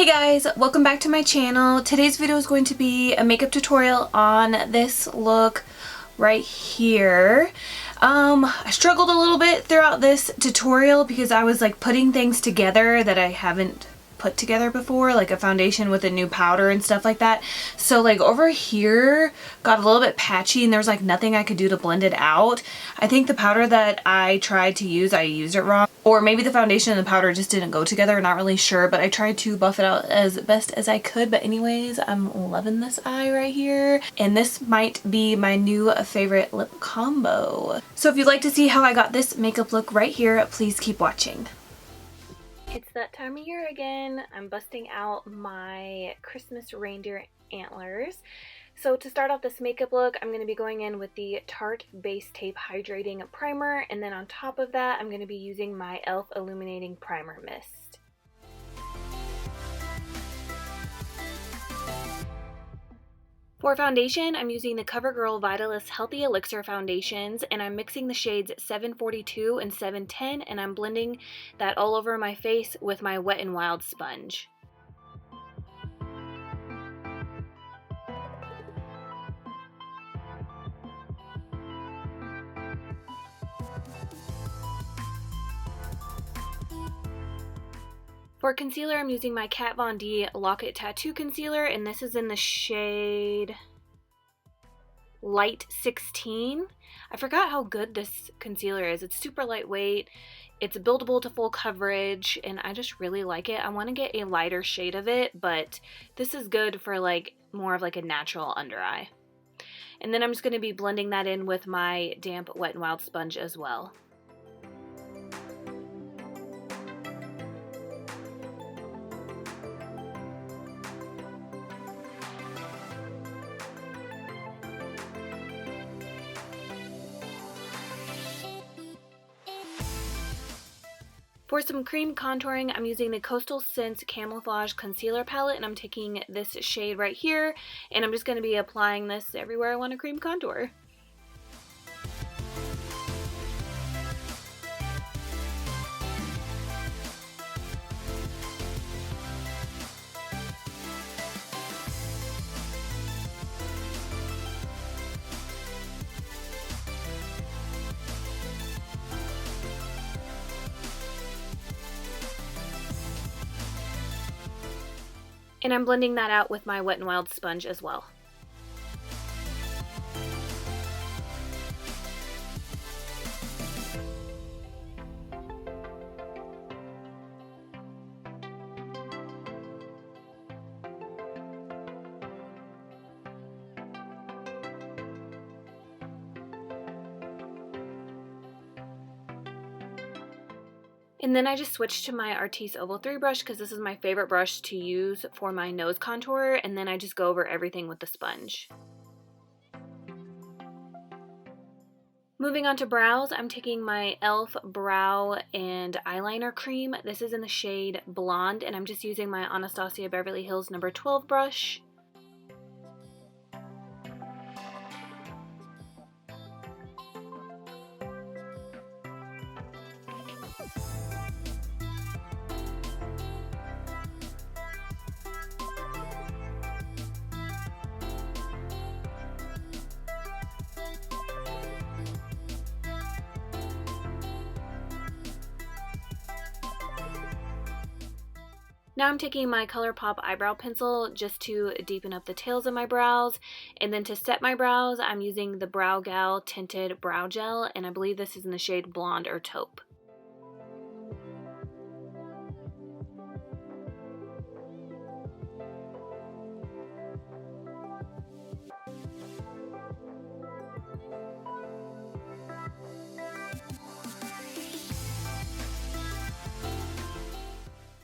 Hey guys, welcome back to my channel. Today's video is going to be a makeup tutorial on this look right here. I struggled a little bit throughout this tutorial because I was like putting things together that I haven't put together before, like a foundation with a new powder and stuff like that. So like over here got a little bit patchy and there was like nothing I could do to blend it out. I think the powder that I tried to use, I used it wrong. Or maybe the foundation and the powder just didn't go together, not really sure, but I tried to buff it out as best as I could. But anyways, I'm loving this eye right here. And this might be my new favorite lip combo. So if you'd like to see how I got this makeup look right here, please keep watching. It's that time of year again. I'm busting out my Christmas reindeer antlers. So to start off this makeup look, I'm going to be going in with the Tarte Base Tape Hydrating Primer, and then on top of that, I'm going to be using my e.l.f. Illuminating Primer Mist. For foundation, I'm using the Covergirl Vitalist Healthy Elixir foundations, and I'm mixing the shades 742 and 710, and I'm blending that all over my face with my Wet n Wild sponge. For concealer, I'm using my Kat Von D Lock-It Tattoo Concealer, and this is in the shade Light 16. I forgot how good this concealer is. It's super lightweight, it's buildable to full coverage, and I just really like it. I want to get a lighter shade of it, but this is good for like more of like a natural under eye. And then I'm just going to be blending that in with my damp Wet n Wild sponge as well. For some cream contouring, I'm using the Coastal Scents Camouflage Concealer Palette, and I'm taking this shade right here, and I'm just going to be applying this everywhere I want to cream contour. And I'm blending that out with my Wet n Wild sponge as well. And then I just switched to my Artis Oval 3 brush because this is my favorite brush to use for my nose contour, and then I just go over everything with the sponge. Moving on to brows, I'm taking my e.l.f. Brow and Eyeliner Cream. This is in the shade Blonde, and I'm just using my Anastasia Beverly Hills No. 12 brush. Now I'm taking my Colourpop eyebrow pencil just to deepen up the tails of my brows, and then to set my brows I'm using the Brow Gal Tinted Brow Gel, and I believe this is in the shade Blonde or Taupe.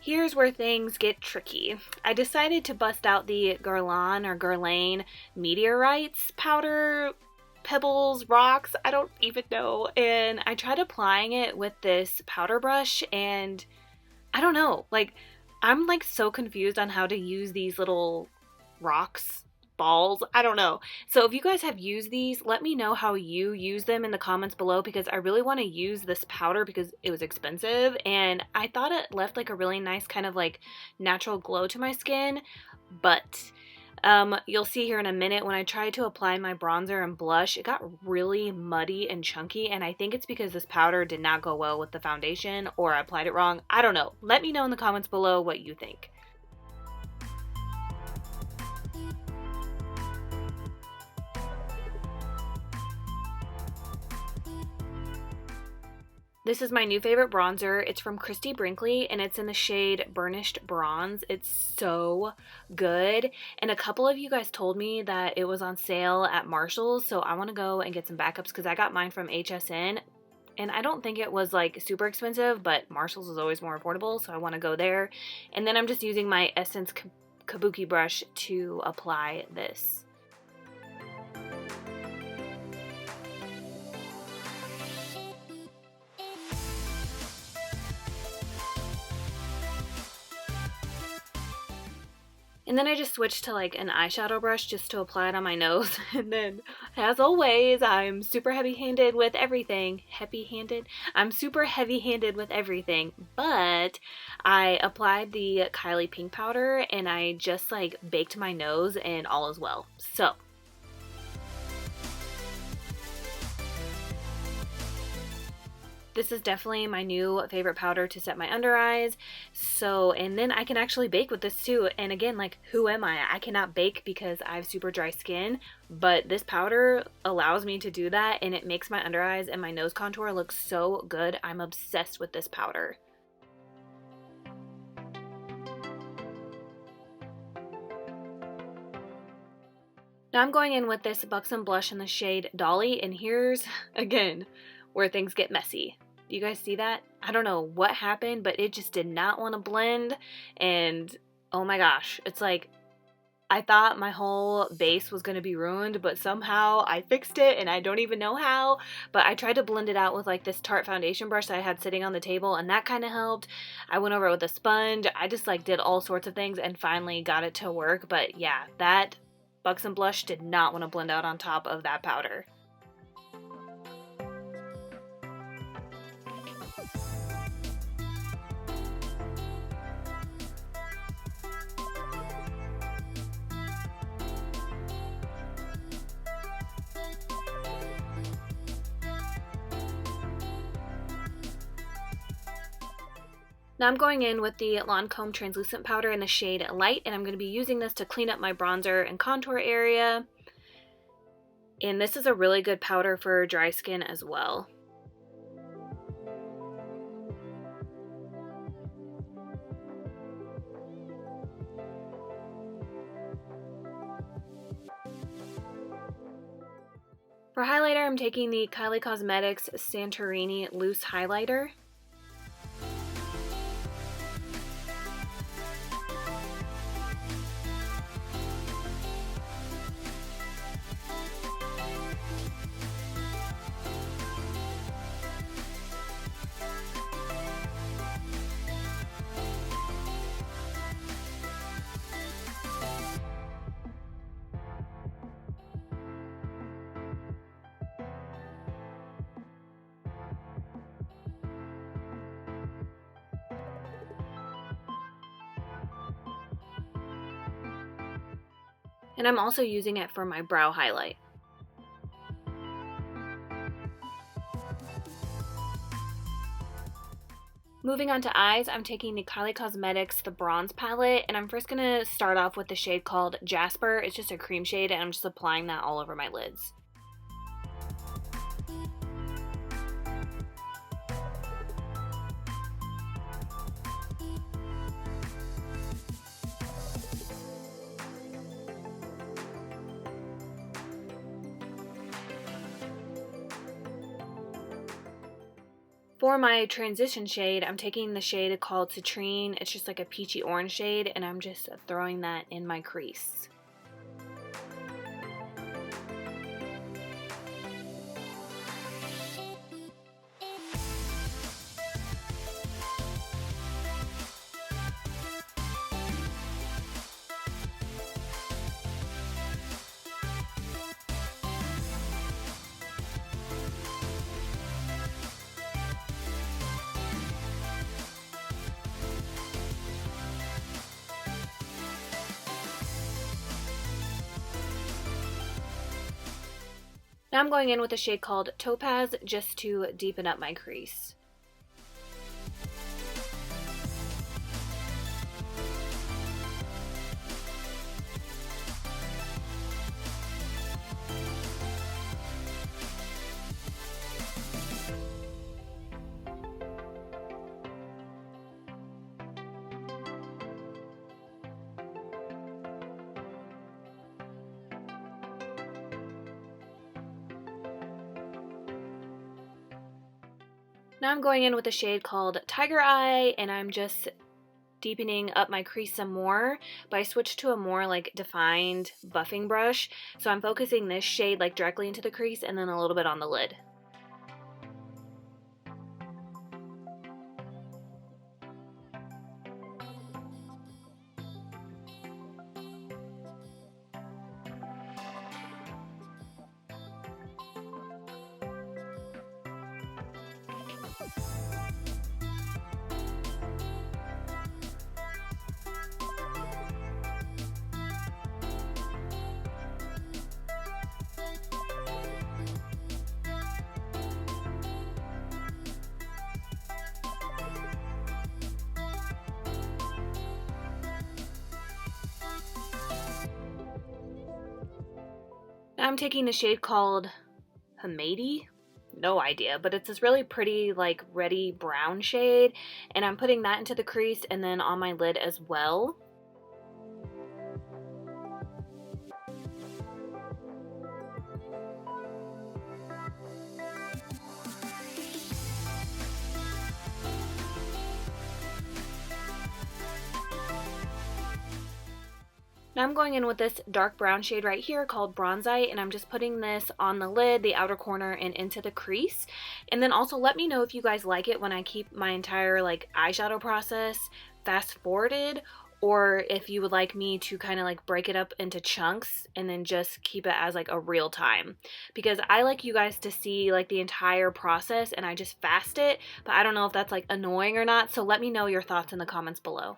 Here's where things get tricky. I decided to bust out the Guerlain or Guerlain Meteorites powder, pebbles, rocks, I don't even know. And I tried applying it with this powder brush, and I don't know, like I'm like so confused on how to use these little rocks. balls. I don't know. So if you guys have used these, let me know how you use them in the comments below, because I really want to use this powder because it was expensive and I thought it left like a really nice kind of like natural glow to my skin. But you'll see here in a minute when I tried to apply my bronzer and blush, it got really muddy and chunky, and I think it's because this powder did not go well with the foundation, or I applied it wrong. I don't know. Let me know in the comments below what you think. This is my new favorite bronzer. It's from Christie Brinkley and it's in the shade Burnished Bronze. It's so good. And a couple of you guys told me that it was on sale at Marshall's, so I want to go and get some backups because I got mine from HSN. And I don't think it was like super expensive, but Marshall's is always more affordable, so I want to go there. And then I'm just using my Essence Kabuki brush to apply this. And then I just switched to like an eyeshadow brush just to apply it on my nose. And then, as always, I'm super heavy-handed with everything. I'm super heavy-handed with everything. But I applied the Kylie pink powder and I just like baked my nose and all is well. So this is definitely my new favorite powder to set my under eyes. So, and then I can actually bake with this too. And again, like, who am I? I cannot bake because I have super dry skin, but this powder allows me to do that, and it makes my under eyes and my nose contour look so good. I'm obsessed with this powder. Now I'm going in with this Buxom blush in the shade Dolly, and here's, again, where things get messy. Do you guys see that? I don't know what happened, but it just did not want to blend, and oh my gosh, it's like I thought my whole base was going to be ruined, but somehow I fixed it, and I don't even know how. But I tried to blend it out with like this Tarte foundation brush that I had sitting on the table, and that kind of helped. I went over it with a sponge. I just like did all sorts of things and finally got it to work. But yeah, that Buxom blush did not want to blend out on top of that powder. Now I'm going in with the Lancome translucent powder in the shade Light, and I'm going to be using this to clean up my bronzer and contour area. And this is a really good powder for dry skin as well. For highlighter, I'm taking the Kylie Cosmetics Santorini Loose Highlighter. And I'm also using it for my brow highlight. Moving on to eyes, I'm taking the Kylie Cosmetics The Bronze Palette, and I'm first going to start off with the shade called Jasper. It's just a cream shade, and I'm just applying that all over my lids. For my transition shade, I'm taking the shade called Citrine. It's just like a peachy orange shade, and I'm just throwing that in my crease. Now I'm going in with a shade called Topaz just to deepen up my crease. Now I'm going in with a shade called Tiger Eye, and I'm just deepening up my crease some more, but I switched to a more like defined buffing brush. So I'm focusing this shade like directly into the crease and then a little bit on the lid. Now I'm taking the shade called Hamady. No idea, but it's this really pretty like reddy brown shade, and I'm putting that into the crease and then on my lid as well. Now I'm going in with this dark brown shade right here called Bronzite, and I'm just putting this on the lid, the outer corner, and into the crease. And then also let me know if you guys like it when I keep my entire like eyeshadow process fast forwarded, or if you would like me to kind of like break it up into chunks and then just keep it as like a real time, because I like you guys to see like the entire process and I just fast it, but I don't know if that's like annoying or not, so let me know your thoughts in the comments below.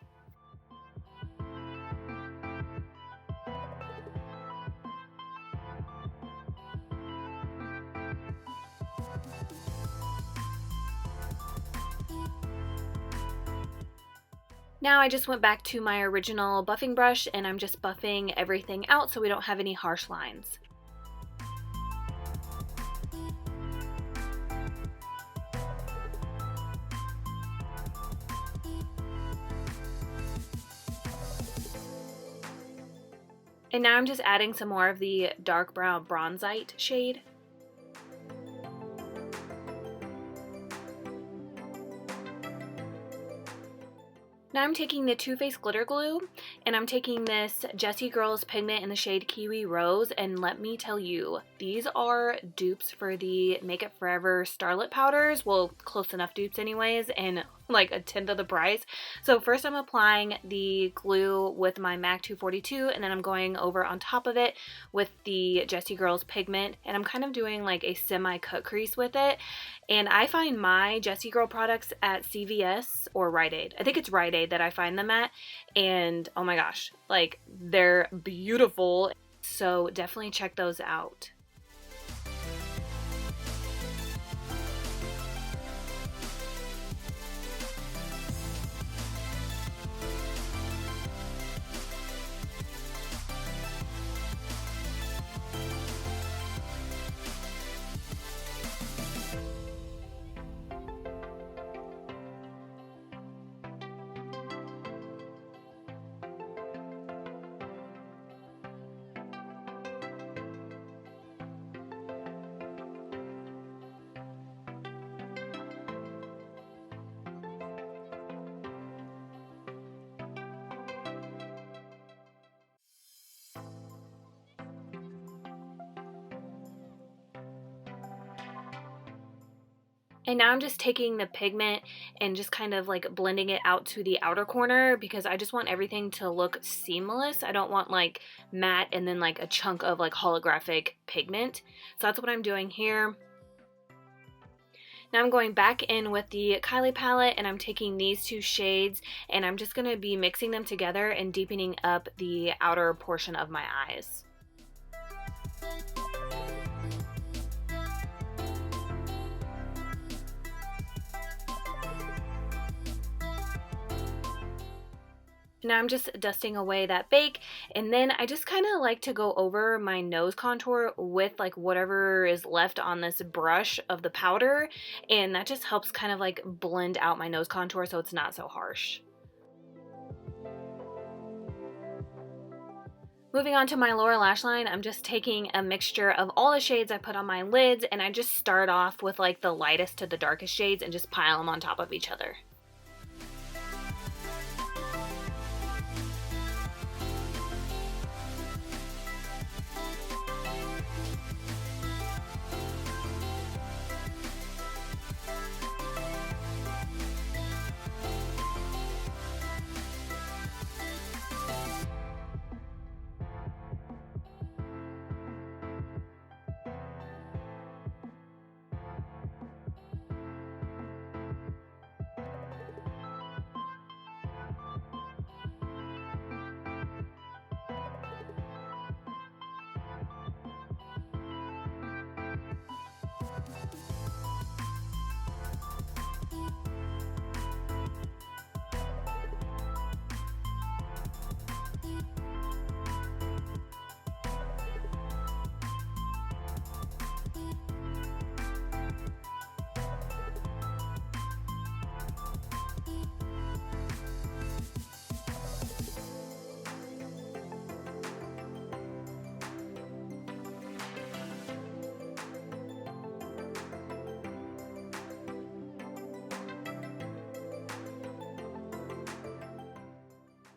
Now I just went back to my original buffing brush and I'm just buffing everything out so we don't have any harsh lines. And now I'm just adding some more of the dark brown Bronzite shade. Now I'm taking the Too Faced glitter glue, and I'm taking this Jessie Girls Pigment in the shade Kiwi Rose, and let me tell you, these are dupes for the Makeup Forever Starlit powders. Well, close enough dupes anyways, and like a tenth of the price. So first I'm applying the glue with my MAC 242, and then I'm going over on top of it with the Jessie Girls Pigment, and I'm kind of doing like a semi-cut crease with it. And I find my Jessie Girl products at CVS or Rite Aid. I think it's Rite Aid that I find them at, and oh my gosh, like they're beautiful. So definitely check those out. And now I'm just taking the pigment and just kind of like blending it out to the outer corner, because I just want everything to look seamless. I don't want like matte and then like a chunk of like holographic pigment. So that's what I'm doing here. Now I'm going back in with the Kylie palette, and I'm taking these two shades and I'm just going to be mixing them together and deepening up the outer portion of my eyes. Now I'm just dusting away that bake, and then I just kind of like to go over my nose contour with like whatever is left on this brush of the powder, and that just helps kind of like blend out my nose contour so it's not so harsh. Moving on to my lower lash line, I'm just taking a mixture of all the shades I put on my lids, and I just start off with like the lightest to the darkest shades and just pile them on top of each other.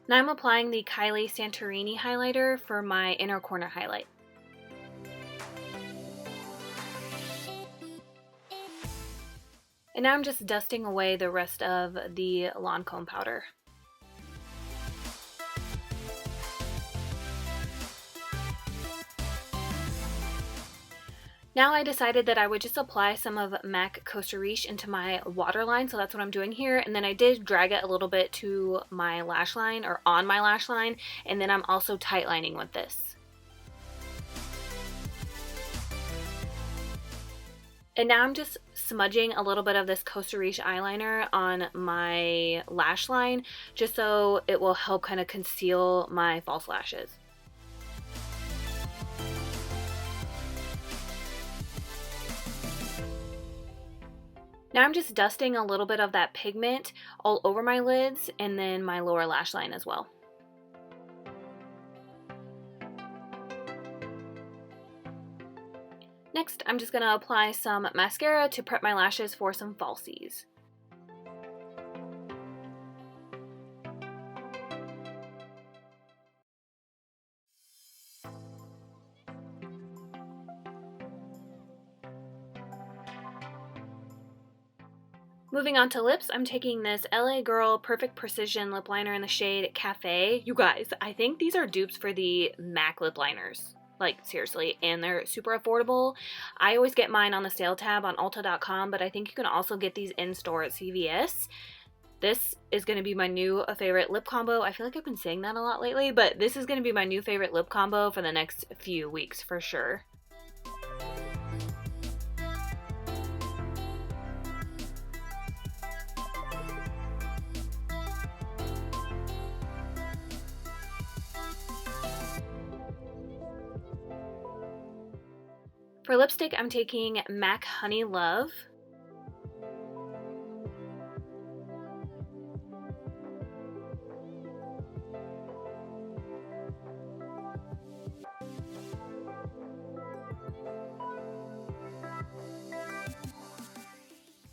Now I'm applying the Kylie Santorini highlighter for my inner corner highlight. And now I'm just dusting away the rest of the Lancome powder. Now I decided that I would just apply some of MAC Costa Riche into my waterline, so that's what I'm doing here. And then I did drag it a little bit to my lash line, or on my lash line, and then I'm also tight lining with this. And now I'm just smudging a little bit of this Costa Riche eyeliner on my lash line, just so it will help kind of conceal my false lashes. Now I'm just dusting a little bit of that pigment all over my lids and then my lower lash line as well. Next, I'm just going to apply some mascara to prep my lashes for some falsies. Moving on to lips, I'm taking this LA Girl Perfect Precision lip liner in the shade Cafe. You guys, I think these are dupes for the MAC lip liners. Like, seriously, and they're super affordable. I always get mine on the sale tab on Ulta.com, but I think you can also get these in-store at CVS. This is going to be my new favorite lip combo. I feel like I've been saying that a lot lately, but this is going to be my new favorite lip combo for the next few weeks for sure. For lipstick, I'm taking MAC Honeylove.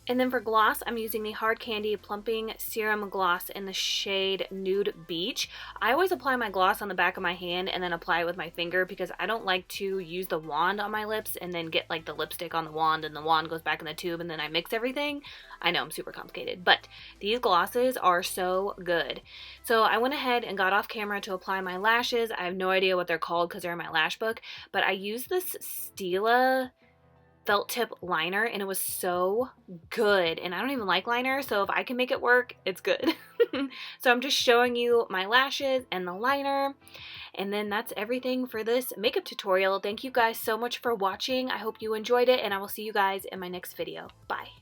And then for gloss, I'm using the Hard Candy Plumping Serum Gloss in the shade Nude Beach. I always apply my gloss on the back of my hand and then apply it with my finger because I don't like to use the wand on my lips and then get like the lipstick on the wand and the wand goes back in the tube and then I mix everything. I know I'm super complicated, but these glosses are so good. So I went ahead and got off camera to apply my lashes. I have no idea what they're called because they're in my lash book, but I used this Stila felt tip liner and it was so good, and I don't even like liner, so if I can make it work, it's good. So I'm just showing you my lashes and the liner, and then that's everything for this makeup tutorial. Thank you guys so much for watching. I hope you enjoyed it, and I will see you guys in my next video. Bye.